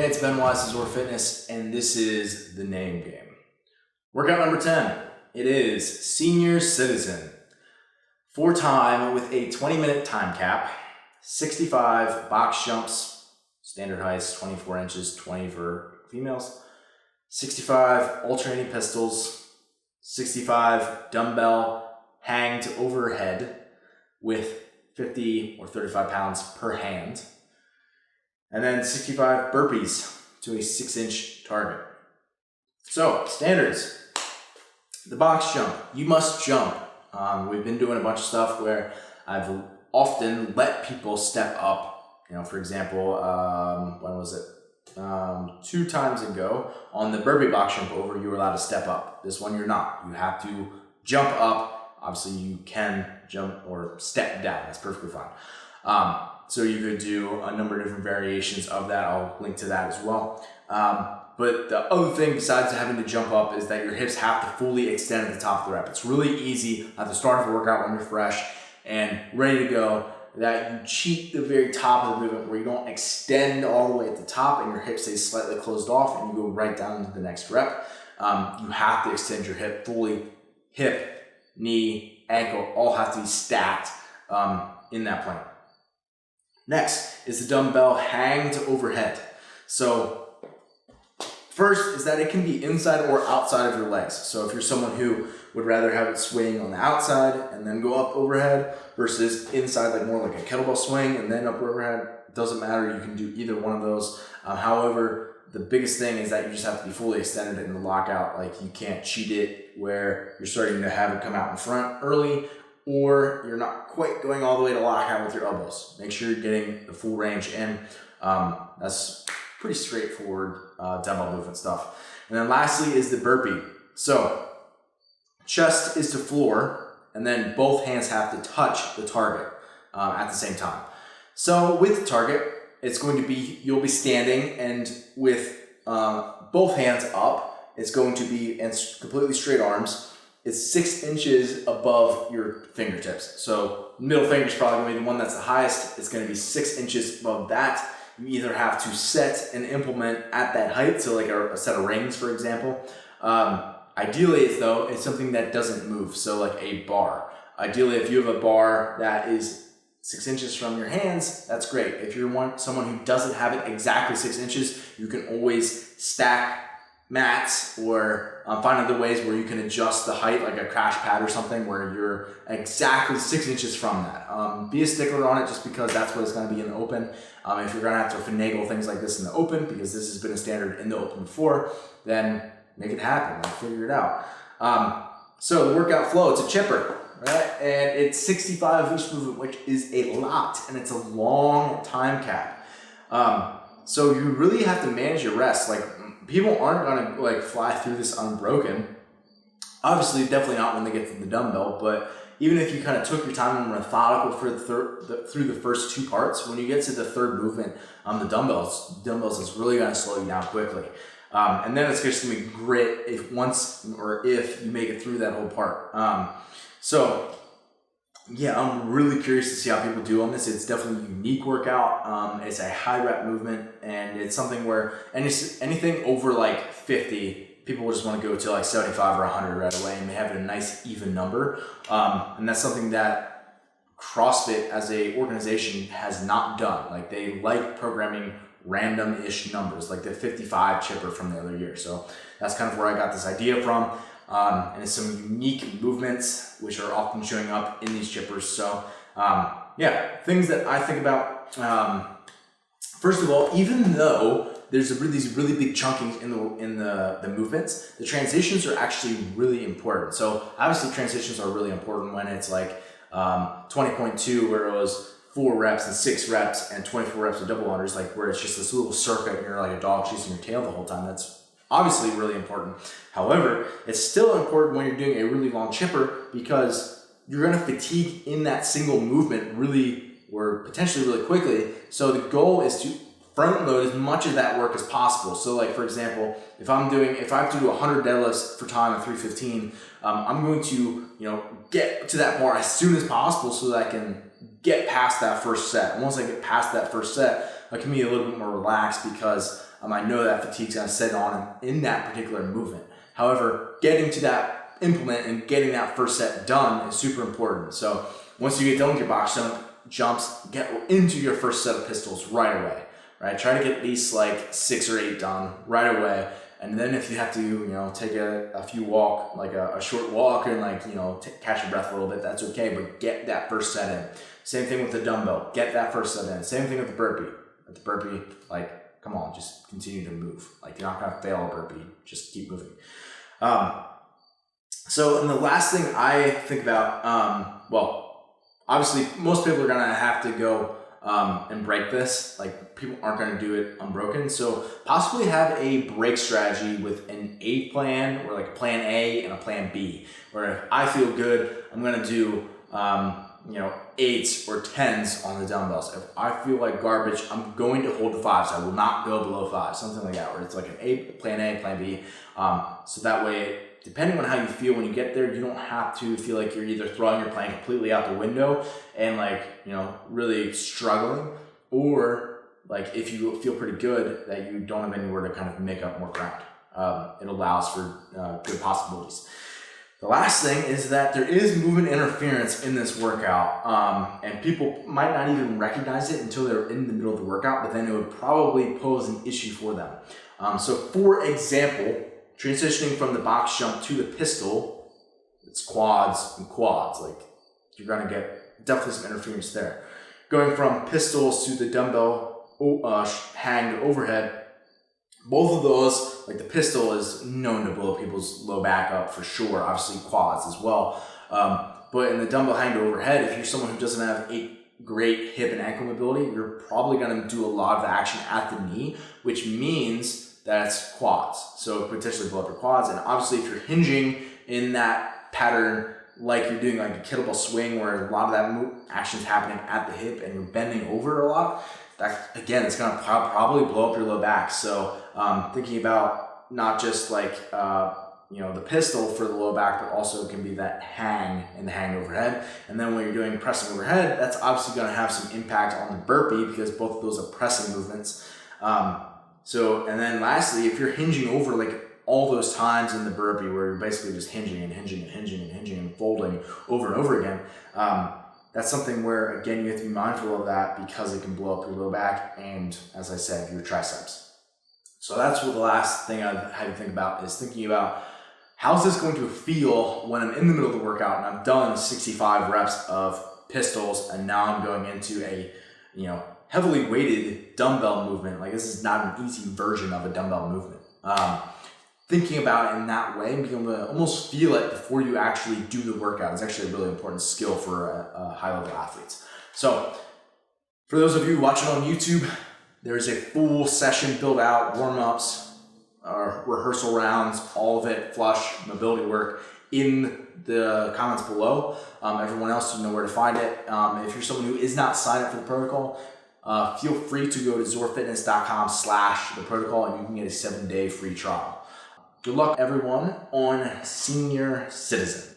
Hey, it's Ben Wise, ZOAR Fitness, and this is the name game. Workout number 10. It is Senior Citizen. 4 time with a 20-minute time cap, 65 box jumps, standard heights, 24 inches, 20 for females, 65 alternating pistols, 65 dumbbell hang-to-overhead with 50 or 35 pounds per hand, and then 65 burpees to a 6-inch target. So, standards. The box jump. You must jump. We've been doing a bunch of stuff where I've often let people step up. For example, when was it? 2 times ago on the Burpee box jump over, you were allowed to step up. This one you're not. You have to jump up. Obviously, you can jump or step down. That's perfectly fine. So you could do a number of different variations of that. I'll link to that as well. But the other thing besides having to jump up is that your hips have to fully extend at the top of the rep. It's really easy at the start of a workout when you're fresh and ready to go that you cheat the very top of the movement where you don't extend all the way at the top and your hip stays slightly closed off and you go right down into the next rep. You have to extend your hip fully. Hip, knee, ankle all have to be stacked in that plane. Next is the dumbbell hang-to-overhead. So first is that it can be inside or outside of your legs. So if you're someone who would rather have it swing on the outside and then go up overhead versus inside, like more like a kettlebell swing and then up overhead, it doesn't matter. You can do either one of those. However, the biggest thing is that you just have to be fully extended in the lockout. Like you can't cheat it where you're starting to have it come out in front early, or you're not quite going all the way to lockout with your elbows. Make sure you're getting the full range in. That's pretty straightforward dumbbell movement stuff. And then lastly is the burpee. So chest is to floor, and then both hands have to touch the target at the same time. So with the target, it's going to be, you'll be standing, and with both hands up, it's going to be, and completely straight arms, it's 6 inches above your fingertips. So middle finger is probably going to be the one that's the highest. It's going to be 6 inches above that. You either have to set and implement at that height, so like a set of rings, for example. Ideally, it's something that doesn't move, so like a bar. Ideally, if you have a bar that is 6 inches from your hands, that's great. If you're someone who doesn't have it exactly 6 inches, you can always stack mats or find other ways where you can adjust the height, like a crash pad or something, where you're exactly 6 inches from that. Be a stickler on it just because that's what it's going to be in the open. If you're going to have to finagle things like this in the open, because this has been a standard in the open before, then make it happen, like figure it out. So the workout flow, it's a chipper, right? And it's 65 of each movement, which is a lot, and it's a long time cap. So you really have to manage your rest. Like, people aren't gonna like fly through this unbroken. Obviously, definitely not when they get to the dumbbell, but even if you kind of took your time and were methodical for through the first 2 parts, when you get to the third movement on the dumbbells is really gonna slow you down quickly. And then it's just gonna be grit if you make it through that whole part. So yeah, I'm really curious to see how people do on this. It's definitely a unique workout. It's a high rep movement, and it's something where anything over like 50, people will just want to go to like 75 or 100 right away, and they have a nice even number. And that's something that CrossFit as a organization has not done. Like they like programming random-ish numbers, like the 55 chipper from the other year. So that's kind of where I got this idea from. And it's some unique movements which are often showing up in these chippers. So yeah, things that I think about. First of all, even though there's these really big chunkings in the movements, the transitions are actually really important. So obviously transitions are really important when it's like 20.2 where it was 4 reps and 6 reps and 24 reps of double unders, like where it's just this little circuit and you're like a dog chasing your tail the whole time. That's obviously really important. However, it's still important when you're doing a really long chipper because you're going to fatigue in that single movement really or potentially really quickly. So the goal is to front load as much of that work as possible. So like, for example, if I have to do 100 deadlifts for time at 315, I'm going to, get to that bar as soon as possible so that I can get past that first set. And once I get past that first set, I can be a little bit more relaxed because I know that fatigue's gonna set on in that particular movement. However, getting to that implement and getting that first set done is super important. So once you get done with your box jumps, get into your first set of pistols right away, right? Try to get at least like 6 or 8 done right away. And then if you have to, take a few walk, like a short walk and catch your breath a little bit, that's okay, but get that first set in. Same thing with the dumbbell, get that first set in. Same thing with the burpee. With the burpee, come on, just continue to move. You're not gonna fail a burpee, just keep moving. So, and the last thing I think about, obviously most people are gonna have to go and break this. People aren't gonna do it unbroken. So possibly have a break strategy with an A plan or like a plan A and a plan B, where if I feel good, I'm gonna do 8s or 10s on the dumbbells. If I feel like garbage, I'm going to hold the 5s. I will not go below 5, something like that, where it's like a plan B. So that way, depending on how you feel when you get there, you don't have to feel like you're either throwing your plan completely out the window and really struggling, or if you feel pretty good that you don't have anywhere to kind of make up more ground. It allows for good possibilities. The last thing is that there is movement interference in this workout, and people might not even recognize it until they're in the middle of the workout, but then it would probably pose an issue for them. So for example, transitioning from the box jump to the pistol, it's quads and quads. You're gonna get definitely some interference there. Going from pistols to the dumbbell hang-to-overhead, both of those, the pistol is known to blow people's low back up for sure, obviously quads as well. But in the dumbbell hang-to-overhead, if you're someone who doesn't have a great hip and ankle mobility, you're probably gonna do a lot of the action at the knee, which means that's quads. So potentially blow up your quads. And obviously if you're hinging in that pattern, like you're doing a kettlebell swing where a lot of that action is happening at the hip and you're bending over a lot, that again, it's gonna probably blow up your low back. So thinking about not just the pistol for the low back, but also it can be that hang and the hang overhead. And then when you're doing pressing overhead, that's obviously gonna have some impact on the burpee because both of those are pressing movements. And then lastly, if you're hinging over all those times in the burpee where you're basically just hinging and folding over and over again, that's something where, again, you have to be mindful of that because it can blow up your low back and, as I said, your triceps. So that's what the last thing I had to think about is thinking about how's this going to feel when I'm in the middle of the workout and I've done 65 reps of pistols and now I'm going into a, heavily weighted dumbbell movement. This is not an easy version of a dumbbell movement. Thinking about it in that way and being able to almost feel it before you actually do the workout is actually a really important skill for high-level athletes. So for those of you watching on YouTube, there's a full session built out, warm-ups, rehearsal rounds, all of it, flush, mobility work in the comments below. Everyone else, you know where to find it. If you're someone who is not signed up for the protocol, feel free to go to zoarfitness.com/the-protocol and you can get a 7-day free trial. Good luck, everyone, on Senior Citizen.